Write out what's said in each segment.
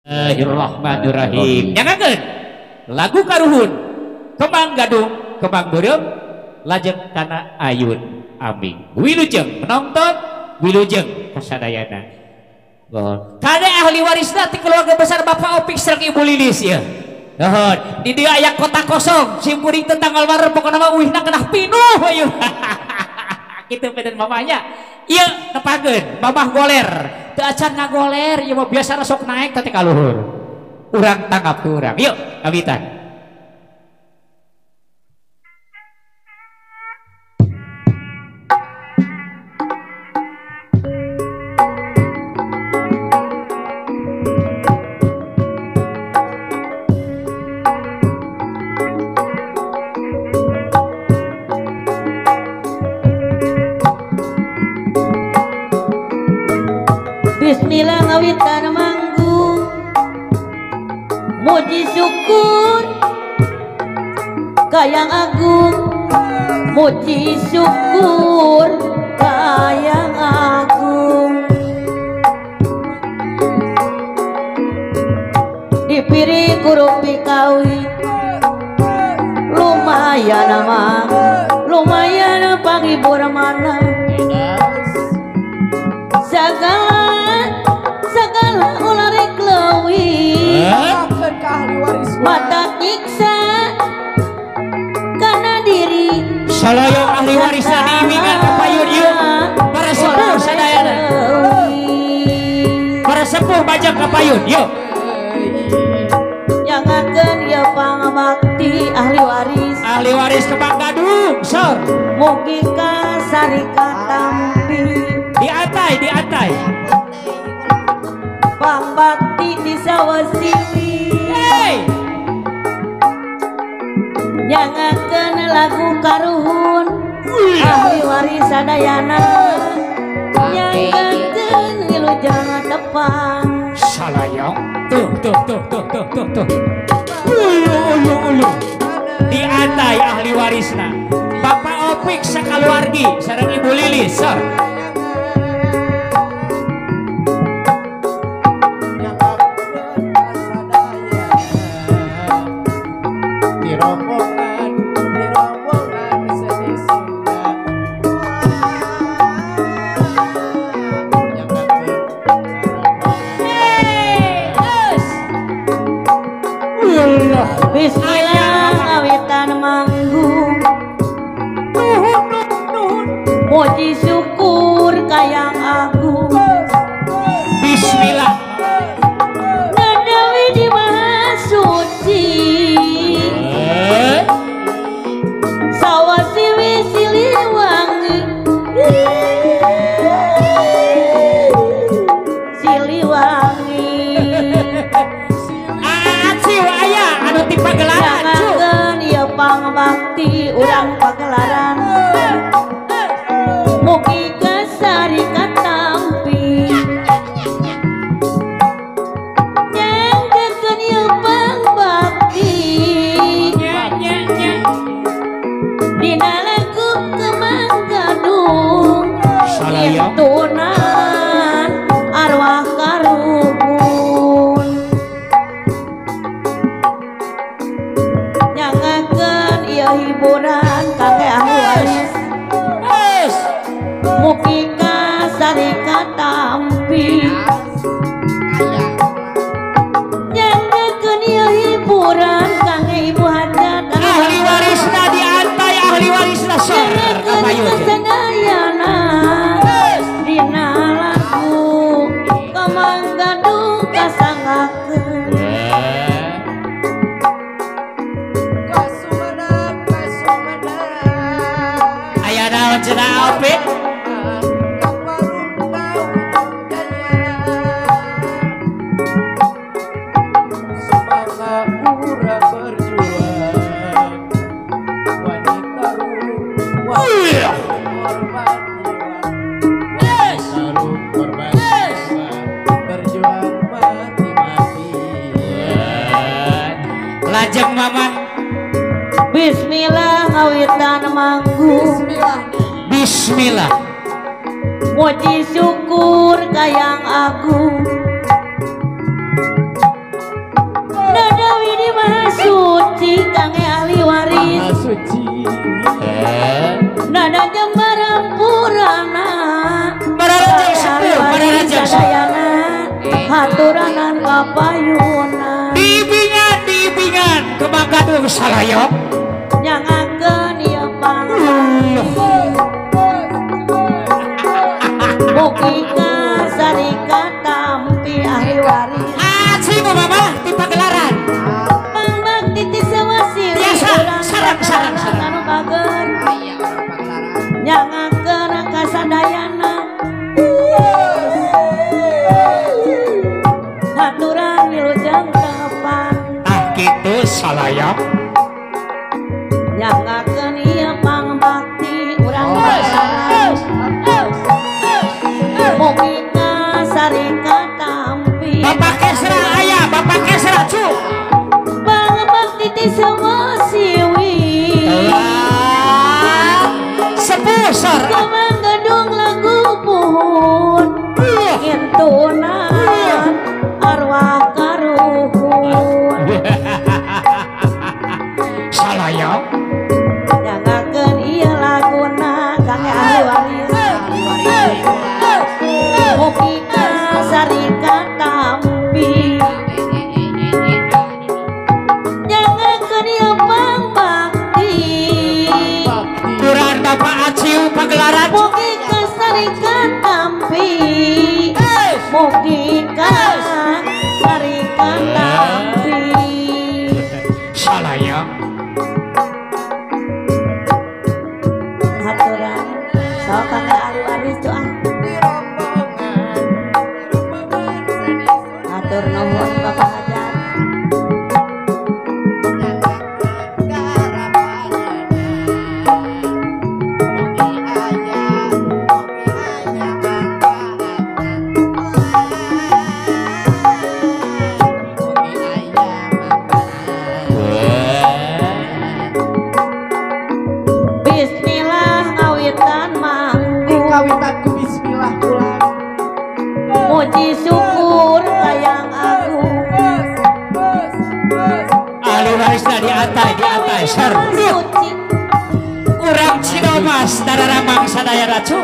Bismillahirrahmanirrahim. Nyangakeun lagu karuhun kembang gadung kembang beureum lajeng kana ayun aming wilujeng menonton wilujeng kasadayana kade ahli warisna ti keluarga besar Bapak Opik sareng Ibu Lilis ya nuhun di dieu aya kota kosong simkuring tentang almarhum pokona mah uihna kenah pinuh ayo kitu peden mamanya ieu nepakeun mamah goler teu acan ngagoler ieu mah biasa sok naik teh kaluhur urang tanggap ku urang yuk kawitan. Bismillah ngawitan manggung muji syukur kayang agung muji syukur kayang agung dipiri kurupi kawi lumayan nama lumayan panghibur mana segala ulah rek leuwih mata nyiksa kana diri Salayong ahli warisna diimingan ka payun ieu para sepuh sadayana para sepuh bajang ka payun yuk nyangakeun ieu pangabakti ahli waris kembang gadung sor mugi kasarika tampi di atai pambakti di sawasili hey nyangakeun lagu karuhun ahli waris sadayana nyangakeun wilujeng tepang salayong tuh ulu di atai ahli warisna Bapak Opik sakaluargi sareng Ibu Lilis sor Bismillah ngawitan manggung muji syukur kayang agung Bismillah ngadawi di maha suci sawasiwi siliwangi pagelaran ieu pangbakti urang pagelaran mugi kasarika tampi nyangkeun ieu pangbakti dina lagu kembang gadung tuntunan arwah karuhun hiburan kakek ahli waris mugi kasarika tampi nyangekeun ieu hiburan kangge ibu hajat ahli warisna diantai ahli warisna sor kapayun sadayana dina lagu kembang gadung kasanggakeun cenah Opik semangat urang berjuang wanita korban berjuang mati-mati lajeng mama Bismillah ngawitan manggung Bismillah muji syukur kayang agung kasadayana haturanan kapayunan dibingan kembang gadung salayok nyangakeun ieu pangabakti mugi kasarika tampi ahli waris aci mama di pagelaran pangbakti ti sewasi biasa sarang anu bageun nyangakeun kasadayana haturan wilujeng tepan gitu salayok nyangakeun ieu pangbakti urang balaras mugi kasarika tampi bapak kesra aya bapak kesra cu pangbakti ti sewasiwi sepusar kemang gedung lagu puhun ngintunan arwah karuhun salayok nyangakeun ieu laguna kangge ahli waris mugi kasarika tampi nyangakeun ieu pangbakti kurang bapak aciu pagelaran mugi kasarika tampi mugi kasarika tampi salayok haturan sok kangge ahli waris doa hatur nuhun Bapak Hajar bismillah ngawitan manggung kawitanku bismillah pulang muji syukur kayang agung ahli warisna di atas ser suci kurang Cidomas dararamang sadaya racu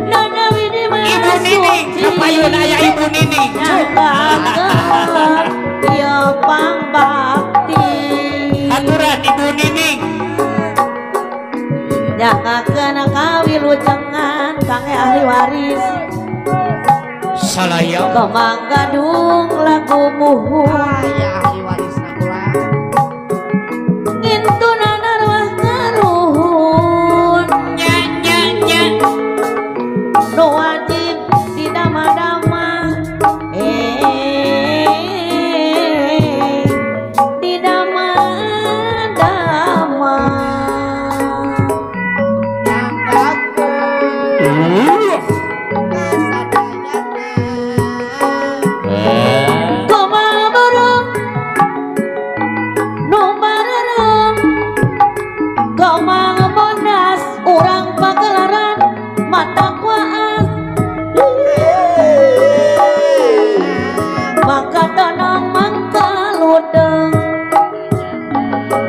nana widi ibu nining kapayun aya ibu nining nyangkakeun ieu pangbakti aturan ibu nining nyangkakeun kawilujengan kangge ahli waris salayok kemang gadung lagu muhun ya ahli warisna pulang ngintunan arwah karuhun nya nu wajib didama-dama didama-dama kumaha burung nu marerem kumaha bodas urang pagelaran mata kuaas maka tenang mangka ludeng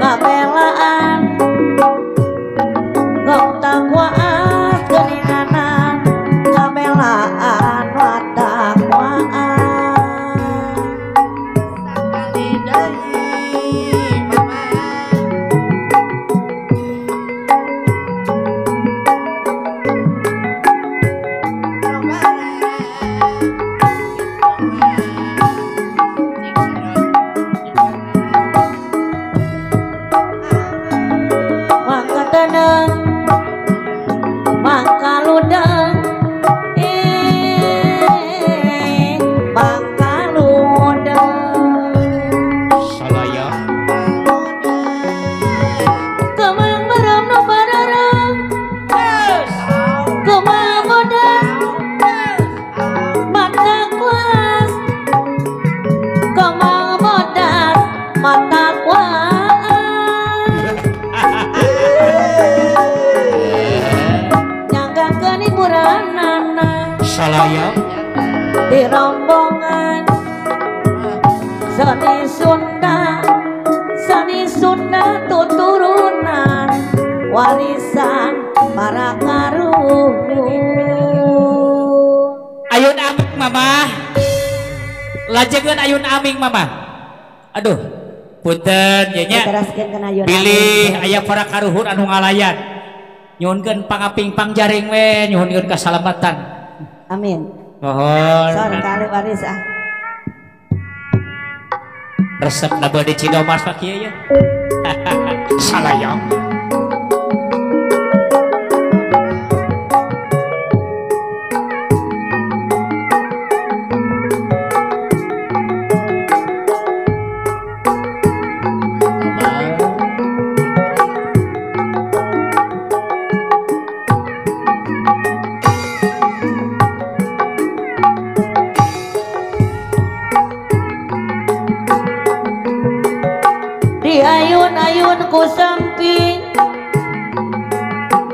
ngabelaan ngok takwaas geninganan ngabelaan mata kuaas mangka tenang mangka ludeng mangka ludeng salayok kemang merem nu barareng kemang bodas mata kuas kemang bodas mata kuas nyanggakeun hiburanana salayok di rombongan seni Sunda tuturunan warisan para karuhun ayun mama lajengan ayun aming mama aduh punten nya nya teraskeun kana ayun pilih aya para karuhun anu ngalayan nyuhunkeun pangaping pangjaring we nyuhunkeun kasalamatan amin mohon sor kali waris resep na bade Cidomas pak kieu ya salayang ayun ku samping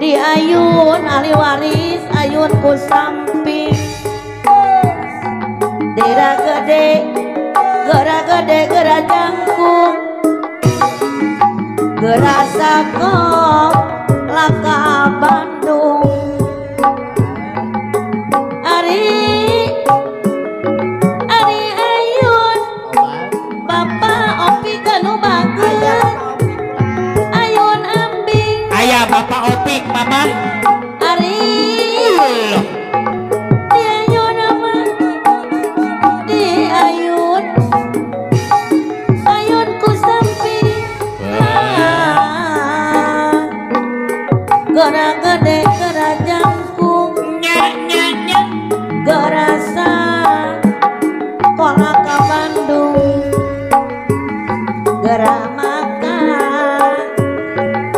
di ayun ahli waris ayun ku samping dera gede gera jangkung gera sakop laka Bandung Ari ayun Bapak Opi kanu bagus ayun ambing aya Bapak Opik mama Ari di ayun nama di ayun ku samping gera gede gera jangkung nya gerasa kolak ka Bandung gera makan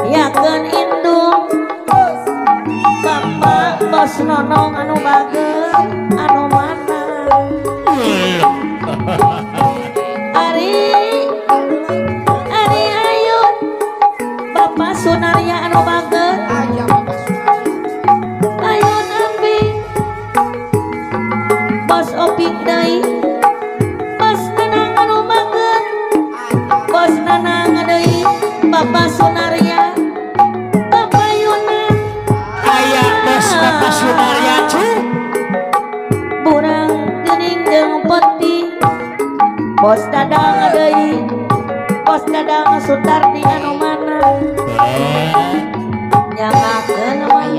yakeun indung Bapak bos nonong anu bageus anu mana Ari ayun Bapak Sunaria anu bageus ayun ambing bos Opik deui bos nanang anu bageus bos nanang deui Bapak Sunaria Bapak Yunan aya bos Bapak Sunaria cu burang geuning jeung peti bos dadang deui bos dadang Sutardi anu mana nyangakeun mah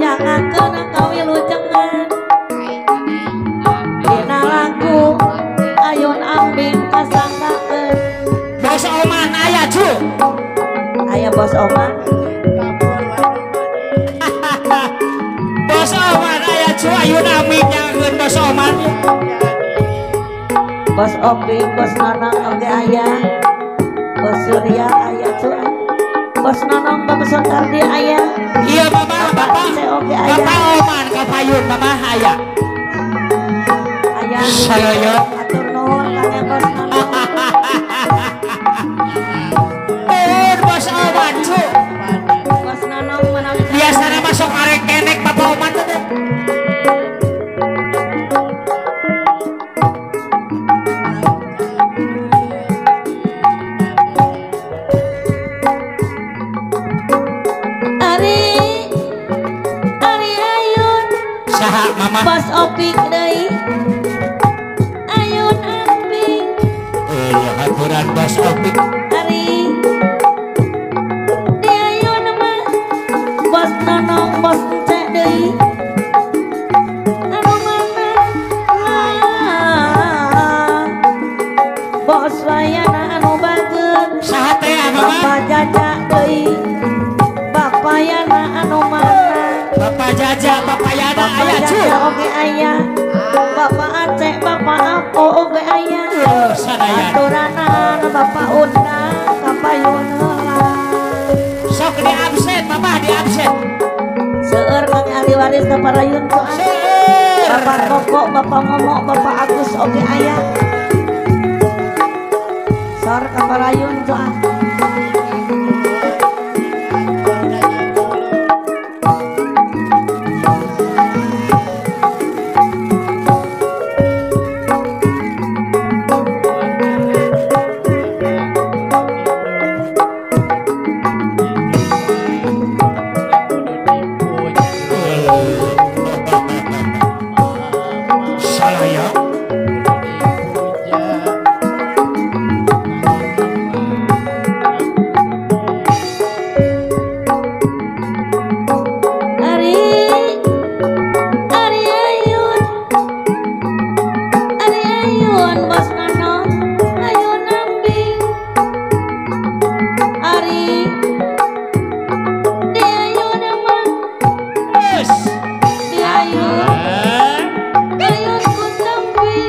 nyangakeun ka wilujengan dina lagu ayun ambing kasanggakeun bos Oman aya cu aya bos Oman bos Oman aya cu ayun aming nyangeun bos Oman bos Opik bos Nanang oge aya bos Surya aya cu bos Nanang Bapak Sutardi aya iya mama Bapak Ate oge aya Bapak Oman ka payun mama aya aya Salayot. atur nuhun kang bos Nanang bos Oman cu bos Nanang menang biasanya masuk arek kenek Bapak Oman teh Ari ayun saha mama bos Opik deui ayun ambing haturan bos Opik Ari di ayun mah bos Nonong bos Ence deui anu mana bos Wayana anu bageus saha teh mama Bapak Jaja deui Bapak Yana anu mana Bapak Jaja Bapak Yana Bapak aya cu Jaja oge aya Bapak Aceh Bapak Ako oge aya sadayan aturanan Bapak undang kapayun heula sok di absen mama di absen seueur kang ahli waris kaparayun soal Bapak Koko Bapak Momo Bapak Agus oge aya sor kaparayun soal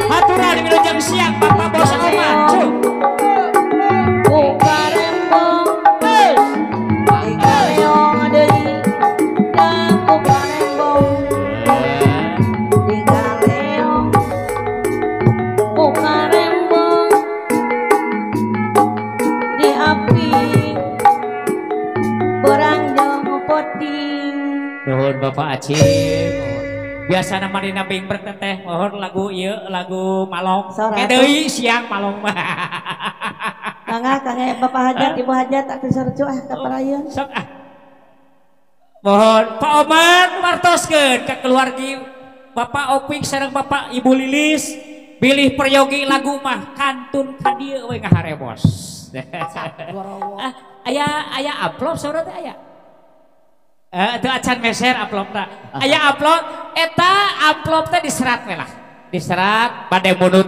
haturan wilujeng siang Bapak Bos Oman cuk buka rembong ika leong deui dan buka rembong ika leong buka rembong di api beranjang poting. nuhun Bapak Acil biasa namanya nabing berteteh mohon lagu iya lagu malong Sorak. kedeui siang malong mah Kangga Bapak Hajat Ibu Hajat tak disercu ka parayeun. sok ah mohon Pak Oman martoskeun ka keluargi Bapak Opik sareng Bapak Ibu Lilis pilih peryogi lagu mah kantun ka dieu we ngaharemos aya upload saudara teh aya itu acan meser upload aya upload eta upload teh diserat we lah diserat bade munut